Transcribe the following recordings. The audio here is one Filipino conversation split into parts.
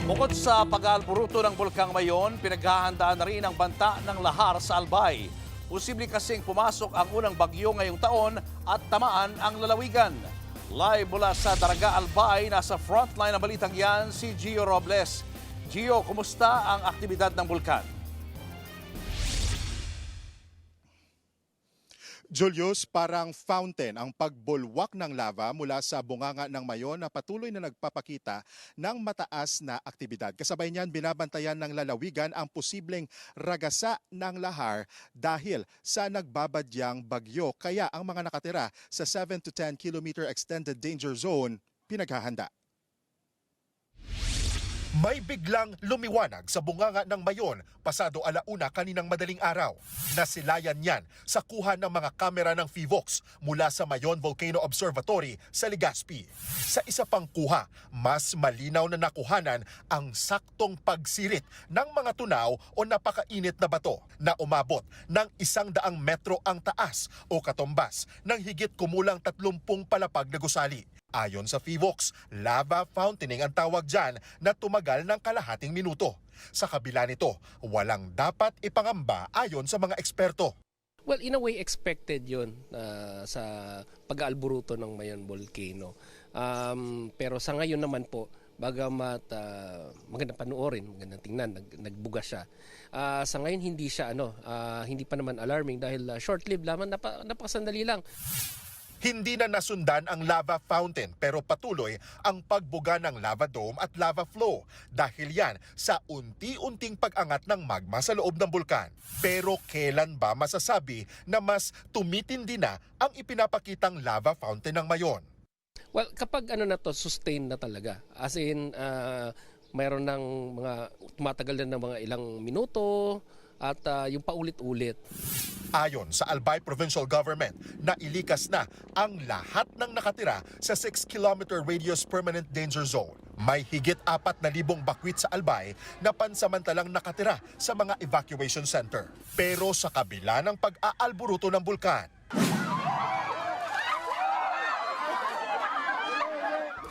Bukod sa pag-aalburuto ng Bulkang Mayon, pinaghahandaan na rin ang banta ng lahar sa Albay. Posible kasing pumasok ang unang bagyo ngayong taon at tamaan ang lalawigan. Live mula sa Daraga Albay, nasa frontline ng balitang yan si Gio Robles. Gio, kumusta ang aktibidad ng bulkan? Julius, parang fountain ang pagbulwak ng lava mula sa bunganga ng Mayon na patuloy na nagpapakita ng mataas na aktibidad. Kasabay niyan, binabantayan ng lalawigan ang posibleng ragasa ng lahar dahil sa nagbabadyang bagyo. Kaya ang mga nakatira sa 7 to 10 kilometer extended danger zone pinaghahanda. May biglang lumiwanag sa bunganga ng Mayon pasado alauna kaninang madaling araw. Nasilayan yan sa kuha ng mga kamera ng FIVOX mula sa Mayon Volcano Observatory sa Legazpi. Sa isa pang kuha, mas malinaw na nakuhanan ang saktong pagsirit ng mga tunaw o napakainit na bato na umabot ng 100 metro ang taas o katumbas ng higit kumulang 30 palapag na gusali. Ayon sa FIVOX, lava fountaining ang tawag dyan na tumagal ng kalahating minuto. Sa kabila nito, walang dapat ipangamba ayon sa mga eksperto. Well, in a way, expected yun sa pag-aalburuto ng Mayon Volcano. Pero sa ngayon naman po, bagamat magandang panoorin, magandang tingnan, nagbuga siya. Sa ngayon, hindi siya, hindi pa naman alarming dahil short-lived lamang, napakasandali lang. Hindi na nasundan ang lava fountain pero patuloy ang pagbuga ng lava dome at lava flow dahil yan sa unti-unting pag-angat ng magma sa loob ng bulkan. Pero kailan ba masasabi na mas tumitindi na ang ipinapakitang lava fountain ng Mayon? Well, kapag sustain na talaga. As in, mayroon ng mga tumatagal na ng mga ilang minuto at yung paulit-ulit. Ayon sa Albay Provincial Government, nailikas na ang lahat ng nakatira sa 6-kilometer radius permanent danger zone. May higit 4,000 bakwit sa Albay na pansamantalang nakatira sa mga evacuation center. Pero sa kabila ng pag-aalburuto ng bulkan,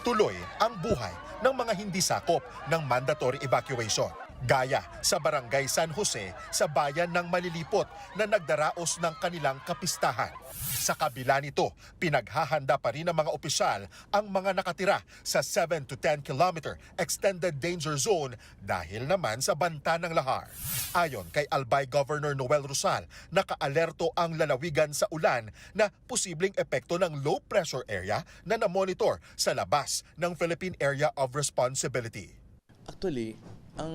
tuloy ang buhay ng mga hindi sakop ng mandatory evacuation. Gaya sa Barangay San Jose sa bayan ng Malilipot na nagdaraos ng kanilang kapistahan. Sa kabila nito, pinaghahanda pa rin ng mga opisyal ang mga nakatira sa 7 to 10 kilometer extended danger zone dahil naman sa banta ng lahar. Ayon kay Albay Governor Noel Rosal, nakaalerto ang lalawigan sa ulan na posibleng epekto ng low pressure area na namonitor sa labas ng Philippine Area of Responsibility. Actually, ang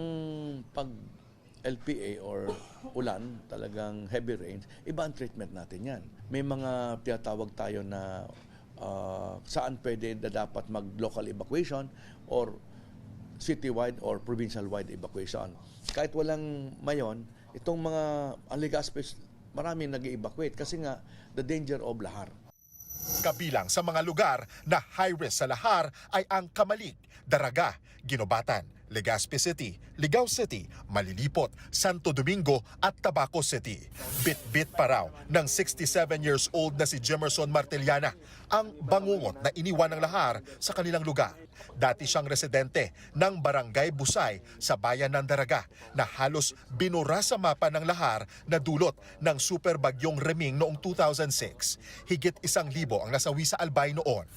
pag-LPA or ulan, talagang heavy rains, iba ang treatment natin yan. May mga tinatawag tayo na saan pwede na dapat mag-local evacuation or citywide or provincial-wide evacuation. Kahit walang Mayon, itong mga Legazpi, marami nag-evacuate kasi nga the danger of lahar. Kabilang sa mga lugar na high risk sa lahar ay ang Kamalig, Daraga, Ginobatan, Legazpi City, Ligao City, Malilipot, Santo Domingo at Tabaco City. Bit-bit pa raw ng 67 years old na si Jemerson Martellana ang bangungot na iniwan ng lahar sa kanilang lugar. Dati siyang residente ng Barangay Busay sa bayan ng Daraga na halos binura sa mapa ng lahar na dulot ng super bagyong Reming noong 2006. Higit 1,000 ang nasawi sa Albay noon.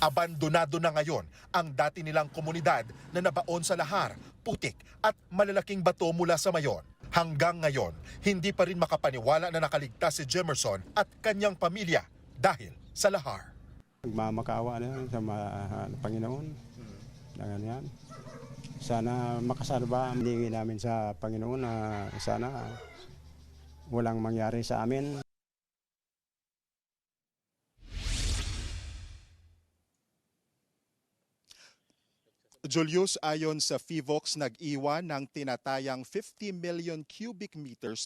Abandonado na ngayon ang dati nilang komunidad na nabaon sa lahar, putik at malalaking bato mula sa Mayon. Hanggang ngayon, hindi pa rin makapaniwala na nakaligtas si Jemerson at kanyang pamilya dahil sa lahar. Magmamakaawa na sa Panginoon. Yan. Sana makasalba ang hiningi namin sa Panginoon na sana walang mangyari sa amin. Julius, ayon sa FIVOX, nag-iwan ng tinatayang 50 million cubic meters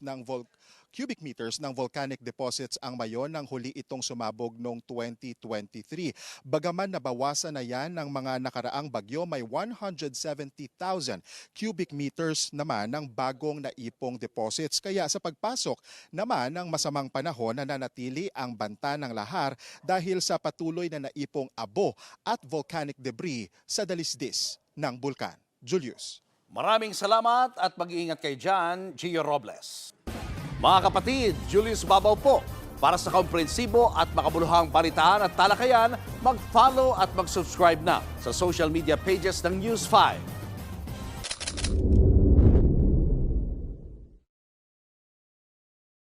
ng volcanic deposits ang Mayon nang huli itong sumabog noong 2023. Bagaman nabawasan na yan ng mga nakaraang bagyo, may 170,000 cubic meters naman ng bagong naipong deposits. Kaya sa pagpasok naman ng masamang panahon, nananatili ang banta ng lahar dahil sa patuloy na naipong abo at volcanic debris sa dalisdis ng bulkan. Julius. Maraming salamat at mag-iingat kayo dyan, Gio Robles. Mga kapatid, Julius Babaw po. Para sa komprehensibo at makabuluhang balitaan at talakayan, mag-follow at mag-subscribe na sa social media pages ng News 5.